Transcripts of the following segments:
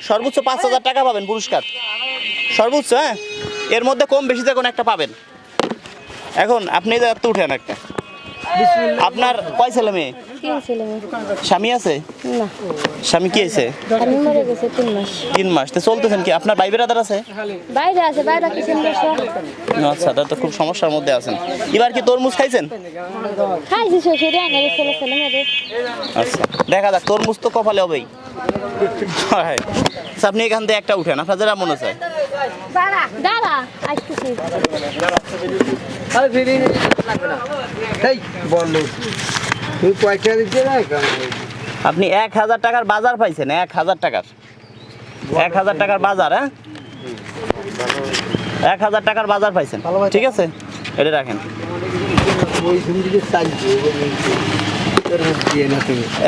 সর্বোচ্চ 5,000 টাকা পাবেন পুরস্কার, সর্বোচ্চ। হ্যাঁ, এর মধ্যে কম বেশিতে কোনো একটা পাবেন। এখন আপনি তো উঠেন একটা। আপনার কয় ছেলে মেয়ে? 3 ছেলে মেয়ে। স্বামী আছে? না, স্বামী কি আছে? আমি মরে গেছে 3 মাস। 3 মাস তো চলতেছেন কি? আপনার ভাই ব্রাদার আছে? বাইরে আছে, বাইরে কিছু আচ্ছা, তা তো খুব সমস্যার মধ্যে আছেন। এবার কি তরমুজ খাইছেন? খাইছি, শ্বশুরে আনে ছেলে ছেলে মেয়ে। আচ্ছা, দেখা যাক, তরমুজ তো কপালে হবেই। হ্যাঁ, আচ্ছা, আপনি এখান থেকে একটা উঠেন, আপনার যেটা মনে চায়। দাঁড়া আসতেছি। আপনি 1,000 টাকার বাজার পাইছেন, 1,000 টাকার, 1,000 টাকার বাজার। হ্যাঁ, 1,000 টাকার বাজার পাইছেন, ঠিক আছে, এটা রাখেন।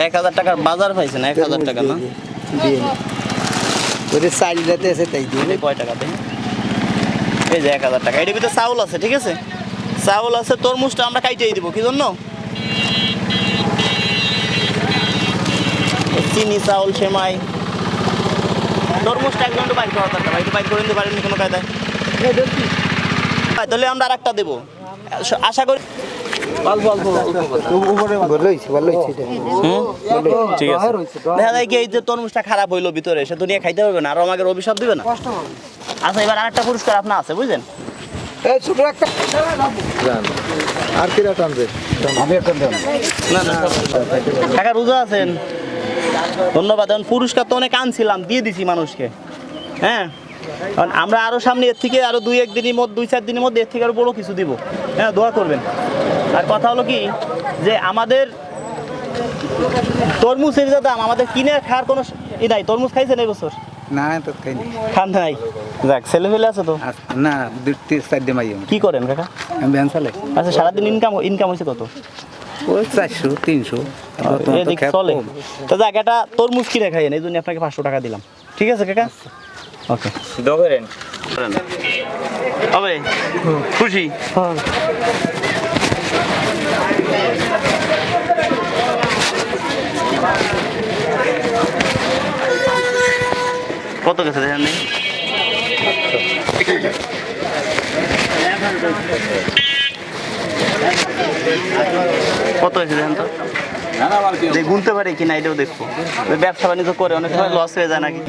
1,000 টাকার বাজার পাইছেন, 1,000 টাকা না? কয় টাকা দেন? এই যে 1,000 টাকা, এটার ভিতরে চাউল আছে, ঠিক আছে, চাউল আছে। তরমুজটা আমরা কাইটেই দিব, কি জন্য? চিনি, চাউল, সেমাই, তরমুজটা একদম বাইর করা দরকার। একটু বাইর করে নিতে পারেন কোনো কায়দায়? তাহলে আমরা আর একটা দেবো, আশা করি। ঠিক আছে, দেখা যায় কি এই যে তরমুজটা খারাপ হইলো ভিতরে, সে দুনিয়া খাইতে পারবে না, আরো আমাকে অভিশাপ দিবে না। আচ্ছা, এবার আরেকটা পুরস্কার আপনার আছে, বুঝলেন? টাকা রোজা আছেন, ধন্যবাদ। এখন পুরস্কার তো অনেক আনছিলাম, দিয়ে দিছি মানুষকে। হ্যাঁ, কারণ আমরা আরো সামনে এর থেকে আরো 2-1 দিনের মধ্যে, 2-4 দিনের মধ্যে এর থেকে আরো বড় কিছু দিব। হ্যাঁ, দোয়া করবেন। আর কথা হলো কি, যে আমাদের তরমুজের যে দাম, আমাদের কিনে খাওয়ার কোনো ই নাই। তরমুজ খাইছেন এই বছর? না, তো খাইনি। খান নাই? যাক, ছেলে ফেলে আছে তো? না, 2-4 দিন মাই। কি করেন কাকা? আমি ভ্যান চালাই। আচ্ছা, সারাদিন ইনকাম হয়েছে কত? ওই 400-300 এদিক চলে তো। যাক, এটা তরমুজ কিনে খাইয়েন, এই জন্য আপনাকে 500 টাকা দিলাম, ঠিক আছে কাকা? ওকে, করেন হবে খুশি? কত গেছে দেখেন নেই? কত হয়েছে দেখেন তো, গুনতে পারি কিনা এটাও দেখবো। ব্যবসা বাণিজ্য করে অনেক সময় লস হয়ে যায় নাকি?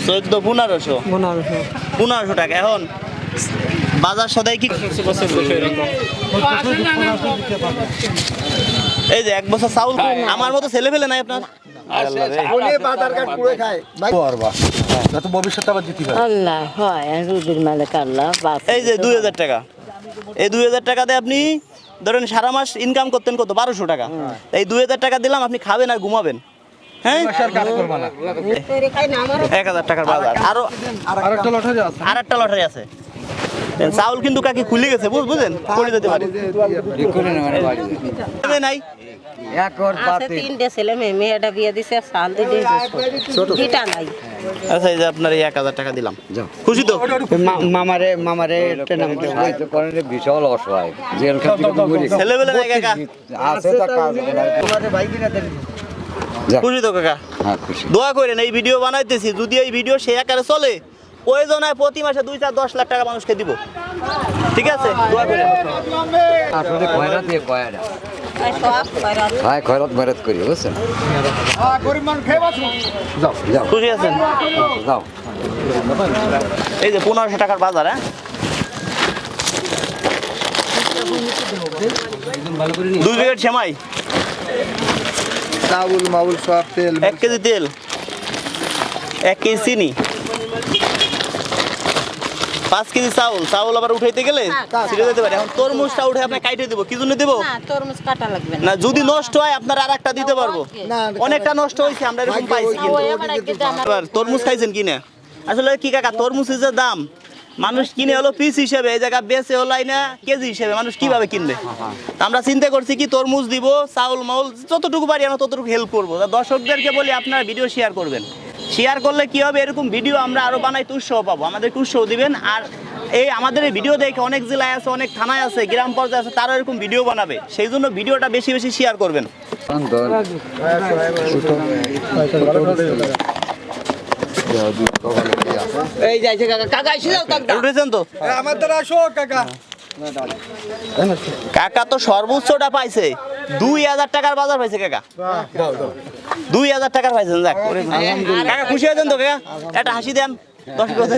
1500 টাকা। এখন বাজার সদাই কি এই যে 1 বছর চাউল, আমার মতো ছেলে ফেলে নাই আপনার? আল্লাহ হয়, রুজির মালিক আল্লাহ। এই যে 2,000 টাকা, এই 2,000 টাকাতে আপনি ধরেন সারা মাস ইনকাম করতেন কত? 1200 টাকা। এই 2,000 টাকা দিলাম, আপনি খাবেন আর ঘুমাবেন। হ্যাঁ, 1,000 টাকার বাজার। আরো আরেকটা লটারি আছে। চাউল কিন্তু কাকি খুলে গেছে, বুঝলেন? করে যেতে পারি নাই। তিনটে ছেলে মেয়ে, মেয়েটা বিয়ে দিছে, সাল দিটা নাই। আচ্ছা, এই যে আপনার এই 1,000 টাকা দিলাম, খুশি তো? মামারে বিশাল অসহায়, ছেলেবেলা নাই কাকা? খুশি তো কাকা? দোয়া করেন, এই ভিডিও বানাইতেছি, যদি এই ভিডিও সে আকারে চলে, প্রয়োজন হয় প্রতি মাসে 2-4-10 লাখ টাকা মানুষকে দিব, ঠিক আছে? দোয়া করেন। খয়রাত মেরাত করি, বুঝছেন? খুশি আছেন? যাও, এই যে 1500 টাকার বাজার। হ্যাঁ, 2 প্যাকেট সেমাই, চাউল মাউল সব তেল, 1 কেজি তেল, 1 কেজি চিনি, 5 কেজি চাউল। চাউল আবার উঠাইতে গেলে ছিঁড়ে যেতে পারে। এখন তরমুজটা উঠে আপনি কাইটে দেবো, কি জন্য দেবো? তরমুজ কাটা লাগবে না, যদি নষ্ট হয় আপনার আর একটা দিতে পারবো। অনেকটা নষ্ট হয়েছে, আমরা এরকম পাইছি। কিন্তু এবার তরমুজ খাইছেন কিনে? আসলে কি কাকা, তরমুজের যে দাম, মানুষ কিনে হলো পিস হিসেবে, এই জায়গা বেচে হলো না কেজি হিসেবে, মানুষ কিভাবে কিনবে? আমরা চিন্তা করছি কি, তরমুজ দিব, চাউল মাউল যতটুকু পারি আমরা ততটুকু হেল্প করবো। দর্শকদেরকে বলি আপনারা ভিডিও শেয়ার করবেন। শেয়ার করলে কি হবে, এরকম ভিডিও আমরা আরো বানাইতে উৎসাহ পাবো, আমাদের উৎসাহ দিবেন। আর এই আমাদের এই ভিডিও দেখে অনেক জেলায় আছে, অনেক থানায় আছে, গ্রাম পর্যায়ে আছে, তারা এরকম ভিডিও বানাবে। সেই জন্য ভিডিওটা বেশি বেশি শেয়ার করবেন। এই যাইছে কাকা কাকা এসে যাও কাকা উঠেছেন তো আমার দ্বারা আসো কাকা কাকা তো সর্বোচ্চটা পাইছে 2000 টাকার বাজার পাইছে কাকা 2000 টাকার পাইছেন যাক কাকা খুশি হয়েছেন তো কাকা একটা হাসি দেন 10 কথা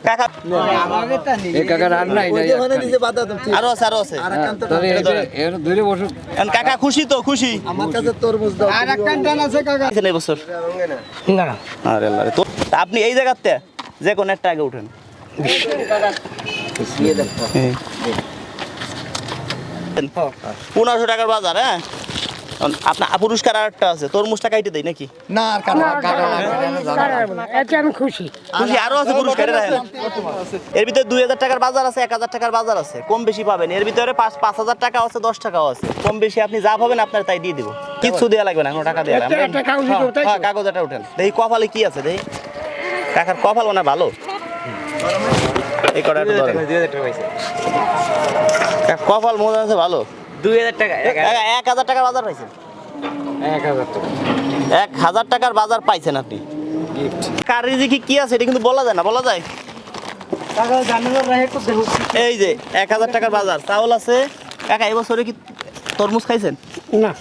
কাকা এই কাকার আর নাই নাই আরো আছে এর ধরে বসো এখন কাকা খুশি তো খুশি আমার কাছে তরমুজ দাও আর একটা টান আছে কাকা আছেন এই বছর না আরে আল্লাহ রে তো আপনি এই জায়গাতে যে কোন একটা আগে উঠেন 1500 টাকার বাজার হ্যাঁ আপনার পুরস্কার আর একটা আছে তরমুজটা কাইটে দেই নাকি না আর কাটা এতে আমি খুশি খুশি আরো আছে পুরস্কার এর ভিতরে 2000 টাকার বাজার আছে 1000 টাকার বাজার আছে কম বেশি পাবেন এর ভিতরে 5000 টাকা আছে 10 টাকাও আছে কম বেশি আপনি যা পাবেন আপনার তাই দিয়ে দিব কিছু দেয়া লাগবে না কোনো টাকা দেয়া লাগবে না হ্যাঁ কাগজটা উঠেন দেখি কপালে কি আছে দেখি কাকার কপাল মনে হয় ভালো এই কটা একটু ধরেন 2000 টাকা পাইছে কপাল মনে আছে ভালো 2000 টাকা 1000 টাকার বাজার পাইছেন 1000 টাকার বাজার পাইছেন আপনি কার রিজিকে কি আছে এটা কিন্তু বলা যায় না বলা যায় এই যে 1000 টাকার বাজার চাউল আছে কাকা এই বছরে কি তরমুজ খাইছেন না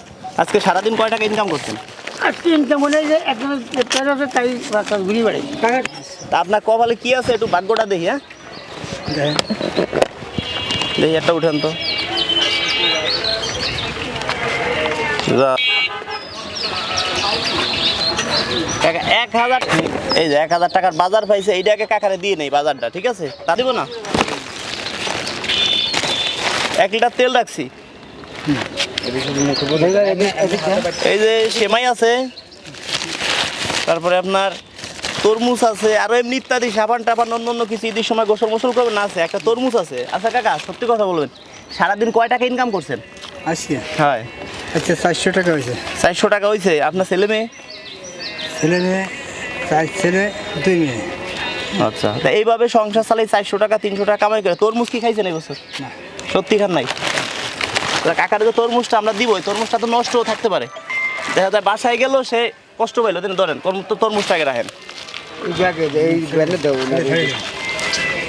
আজকে সারাদিন কয় টাকা ইনকাম করছেন আজকে ইনকাম হলে যে একজন আছে তাই বাতাস ঘুরি বেড়াই তা আপনার কপালে কি আছে একটু ভাগ্যটা দেখি হ্যাঁ দেখি একটা উঠেন তো কাকা 1000 এই যে 1000 টাকার বাজার পাইছে এইটাকে কাকারে দিয়ে নেই বাজারটা ঠিক আছে তা দিব না 1 লিটার তেল রাখছি এই যে সেমাই আছে তারপরে আপনার তরমুজ আছে আরো এমনি ইত্যাদি সাবান টাবান অন্য কিছু ঈদের সময় গোসল করবেন না আছে একটা তরমুজ আছে আচ্ছা কাকা সত্যি কথা বলবেন সারাদিন কয় টাকা ইনকাম করছেন আজকে হয় আচ্ছা 400 টাকা হয়েছে 400 টাকা হয়েছে আপনার ছেলে মেয়ে ছেলে মেয়ে 4 ছেলে 2 মেয়ে আচ্ছা তা এইভাবে সংসার চালাই 400 টাকা 300 টাকা কামাই করে তরমুজ কি খাইছেন এই বছর না। সত্যি খান নাই তা কাকার যে তরমুজটা আমরা দিব ওই তরমুজটা তো নষ্টও থাকতে পারে দেখা যায় বাসায় গেল সে কষ্ট পাইলো তিনি ধরেন তরমুজটাকে রাখেন এই জায়গায় এই বেলে দাও না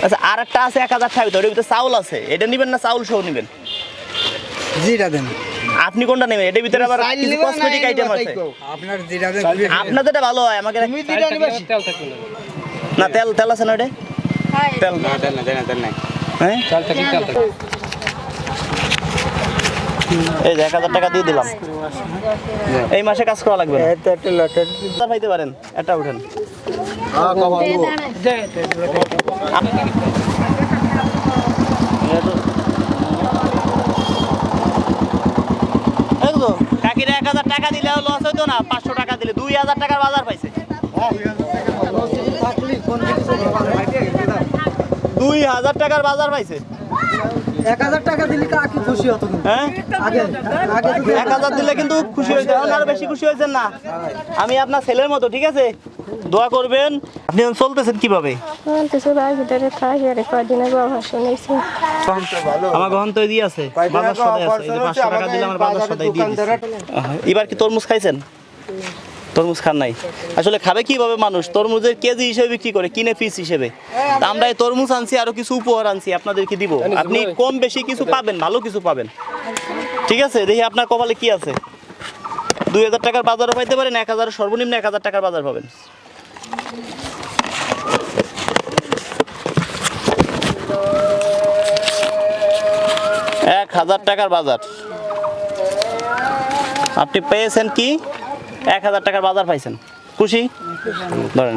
আচ্ছা আর একটা আছে 1000 টাকা ভিতরে ওর ভিতরে চাউল আছে এটা নেবেন না চাউল সহ নেবেন জিরা দেন আপনি কোনটা নেবেন এটার ভিতরে আবার কিছু কসমেটিক আইটেম আছে আপনার জিরা দেন আপনাদের এটা ভালো হয় আমাকে না তেল আছে না এটা তেল হ্যাঁ এই যে 1000 টাকা দিয়ে দিলাম এই মাসে কাজ করা লাগবে না একটা লটার পাইতে পারেন এটা উঠেন কাকিরা 1000 টাকা দিলে লস হইতো না 500 টাকা দিলে 2000 টাকার বাজার পাইছে 2000 টাকার বাজার পাইছে 1000 টাকা দিলে কাকি খুশি হতো হ্যাঁ আগে 1000 দিলে কিন্তু খুশি হয়েছে এখন আরো বেশি খুশি হয়েছেন না আমি আপনার ছেলের মতো ঠিক আছে দোয়া করবেন আপনি এখন চলতেছেন কিভাবে আমার গ্রহণ তো দিয়ে আছে বাজার সদাই আছে এই যে 500 টাকা দিলে আমার বাজার সদাই দিয়ে দিচ্ছে এবার কি তরমুজ খাইছেন তরমুজ খান নাই আসলে খাবে কিভাবে মানুষ তরমুজের কেজি হিসেবে বিক্রি করে কিনে পিস হিসেবে তা আমরা এই তরমুজ আনছি আরো কিছু উপহার আনছি আপনাদেরকে দিব আপনি কম বেশি কিছু পাবেন ভালো কিছু পাবেন ঠিক আছে দেখি আপনার কপালে কি আছে 2000 টাকার বাজারও পাইতে পারেন 1000 সর্বনিম্ন 1000 টাকার বাজার পাবেন টাকার বাজার আপনি পেয়েছেন কি 1000 টাকার বাজার পাইছেন খুশি ধরেন